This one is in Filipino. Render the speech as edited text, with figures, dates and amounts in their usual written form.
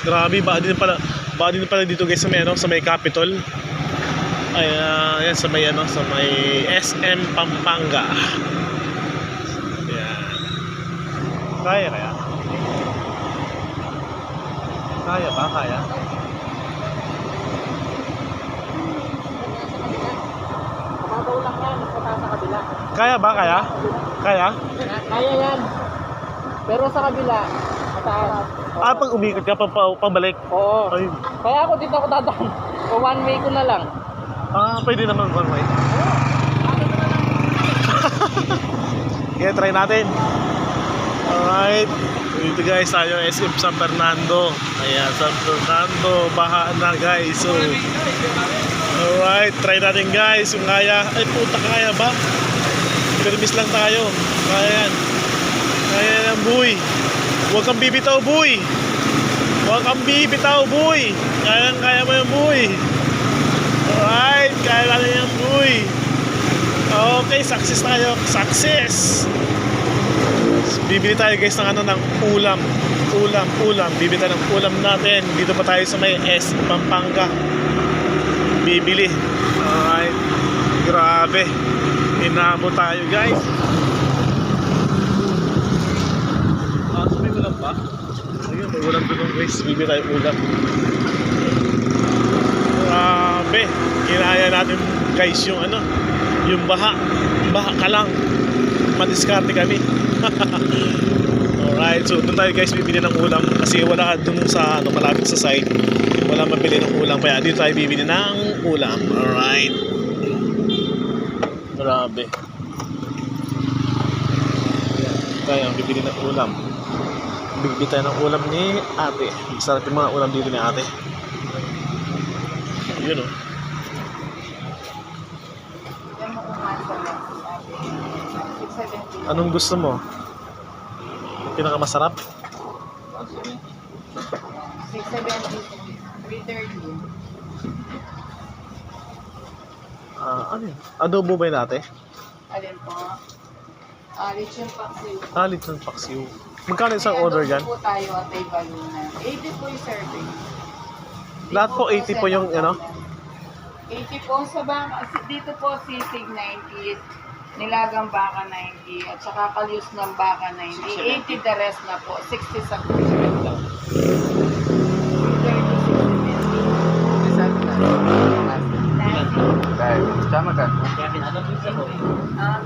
Grabe, baka din pala dito guys sa may ano, sa may Capitol. Ay, yan sa may ano, sa may SM Pampanga. Yan. Kaya kaya? Kaya ba? Kaya? Mababaw lang yan, mas mataas sa kabila. Kaya ba? Kaya? Kaya? Kaya yan. Pero sa kabila, mataas. Pag umikot ka, pabalik. Oo. Ay. Kaya ako dito ako dadaan. O one way ko na lang. Pwede naman one way. Kaya try natin. Alright. Dito guys, tayo SM San Fernando. Ayan, San Fernando. Baha na guys. So, alright, try natin guys. Yung kaya. Ay puta, kaya ba? Permis lang tayo. Kaya yan. Kaya yan, boy. Huwag kang bibitaw, boy. Huwag kang bibitaw, boy. Kaya mo yung boy. Alright, kaya natin yung boy. Okay, success tayo. Success. Bibili tayo guys ng ano, ng ulam. Ulam. Bibili tayo ng ulam natin. Dito pa tayo sa may S Pampanga. Bibili. Alright. Grabe. Inamo tayo guys. So may ulam ba? Ayun, may ulam doon guys. Bibili tayo ulam. Grabe. Kinaya natin guys yung ano, yung baha ka lang. Madiskarte kami. Alright, so doon tayo guys bibili ng ulam kasi wala doon sa ano, malapit sa site. Wala mabili ng ulam kaya dito tayo bibili ng ulam. Alright. Grabe. Tayo bibili ng ulam. Bibili tayo ng ulam ni ate. Masarap yung mga ulam dito ni ate. Yun o. Anong gusto mo? Pinakamasarap? 670, 330. Ano yun? Adobo ba yun ate? Alin po? Lechon paksiw. Lechon paksiw. Magkano isang order dyan? Po tayo at ay baluna. 80 po yung serving. Lahat po 80 po yung ano? 80 po sa baka. Dito po sisig 90. Nilagang baka 90 at saka kalyus ng baka 90. 80 the rest na po. 60 sa kulit lang. 30, 60, 90. Sama ka? Ah,